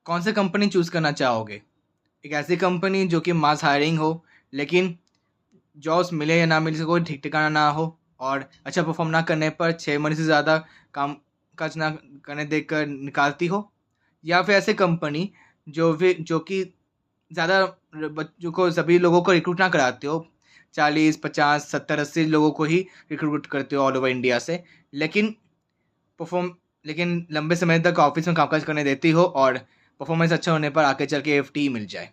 कौन सी company choose करना चाहोगे? एक ऐसी कंपनी जो कि मास हायरिंग हो, लेकिन जॉब्स मिले या ना मिले, कोई ठीक ठिकाना ना हो और अच्छा परफॉर्म ना करने पर 6 महीने से ज़्यादा काम काज ना करने देकर निकालती हो, या फिर ऐसी कंपनी जो कि ज़्यादा बच्चों को, सभी लोगों को रिक्रूट ना कराते हो, 40 50 70 80 लोगों को ही रिक्रूट करते हो ऑल ओवर इंडिया से, लेकिन परफॉर्म लेकिन लंबे समय तक ऑफिस में कामकाज करने देती हो और परफॉर्मेंस अच्छा होने पर आगे चल के एफटी मिल जाए।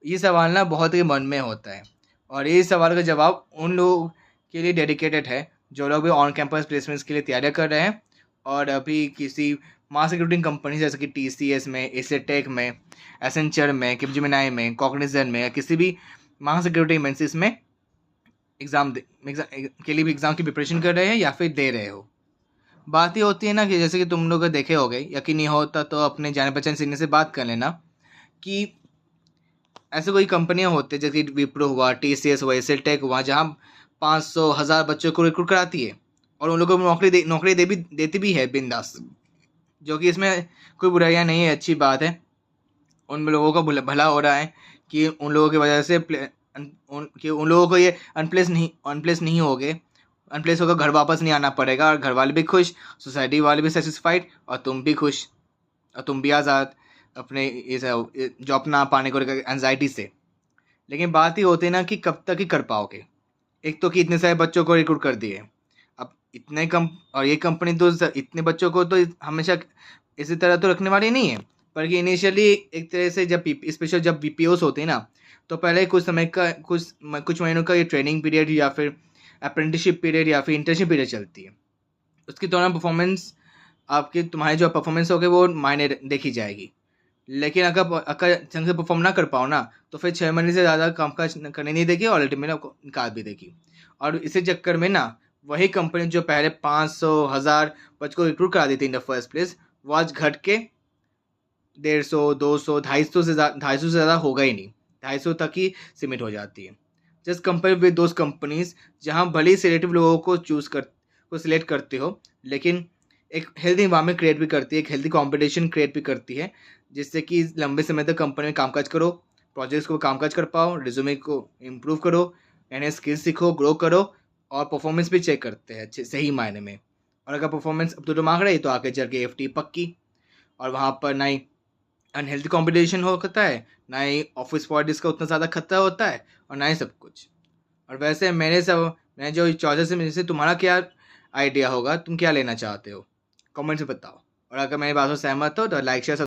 ये सवाल ना बहुत ही मन में होता है और ये सवाल का जवाब उन लोगों के लिए डेडिकेटेड है जो लोग भी ऑन कैंपस प्लेसमेंट्स के लिए तैयारी कर रहे हैं और अभी किसी मास रिक्रूटिंग कंपनी जैसे कि टीसीएस में, एसेटेक में, एसेंचर में, कैपजेमिनी में, कॉग्निजेंट में या किसी भी मास रिक्रूटिंग एजेंसीज में के लिए भी एग्ज़ाम की प्रिपरेशन कर रहे हैं या फिर दे रहे हो। बात ये होती है ना कि जैसे कि तुम लोग देखे होगे, यकीन नहीं होता तो अपने जाने पहचान सीनियर से बात कर लेना कि ऐसे कोई कंपनियां होती है जैसे कि विप्रो हुआ, टीसीएस हुआ, एसेटेक हुआ, जहाँ 500 1000 बच्चों को रिक्रूट कराती है और उन लोगों को नौकरी देती भी है बिंदास, जो कि इसमें कोई बुराइयां नहीं है, अच्छी बात है। उन लोगों का भला हो रहा है कि उन लोगों की वजह से कि उन लोगों को ये अनप्लेस नहीं होगे, अनप्लेस होकर घर वापस नहीं आना पड़ेगा और घर वाले भी खुश, सोसाइटी वाले भी सेटिस्फाइड और तुम भी खुश और तुम भी आज़ाद अपने इस जॉब ना पाने को लेकर एंजाइटी से। लेकिन बात ही होती है ना कि कब तक ही कर पाओगे। एक तो कि इतने सारे बच्चों को रिक्रूट कर दिए, अब इतने कम, और ये कंपनी तो इतने बच्चों को तो हमेशा इसी तरह तो रखने वाली नहीं है, पर कि इनिशियली एक तरह से जब स्पेशल जब बीपीओस होते हैं ना, तो पहले कुछ समय का कुछ महीनों का ये ट्रेनिंग पीरियड या फिर अप्रेंटिसशिप पीरियड या फिर इंटर्नशिप पीरियड चलती है। उसके दौरान परफॉर्मेंस, आपके तुम्हारे जो परफॉर्मेंस होगे वो मायने देखी जाएगी। लेकिन अगर ढंग से परफॉर्म ना कर पाओ ना, तो फिर 6 महीने से ज़्यादा कामकाज करने नहीं देगी और अल्टीमेटली आपको निकाल भी देगी। और इसी चक्कर में ना वही कंपनी जो पहले 500 1000 बच्चों को रिक्रूट करा देती इन द फर्स्ट प्लेस, वो आज घट के 150 200 250 से ज़्यादा होगा ही नहीं, 250 तक ही सीमित हो जाती है। Just compare with those companies जहाँ भले ही सिलेक्टिव लोगों को सिलेक्ट करते हो, लेकिन एक हेल्दी इन्वायरमेंट क्रिएट भी करती है, एक हेल्दी कंपटीशन क्रिएट भी करती है, जिससे कि लंबे समय तक कंपनी में कामकाज करो, प्रोजेक्ट्स को कामकाज कर पाओ, रिज्यूमे को इम्प्रूव करो, नए स्किल्स सीखो, ग्रो करो और परफॉर्मेंस भी चेक करते हैं अच्छे सही मायने में। और अगर परफॉर्मेंस अब तो मांग रही तो आगे चल के एफटी पक्की, और वहाँ पर ना ही अनहेल्दी कॉम्पिटिशन होता है, ना ही ऑफिस पॉलिटिक्स का उतना ज़्यादा खतरा होता है और ना ही सब कुछ। और वैसे मैं जो चॉइसेस में से तुम्हारा क्या आइडिया होगा, तुम क्या लेना चाहते हो, कमेंट्स में बताओ। और अगर मेरी बातों से सहमत हो तो लाइक शेयर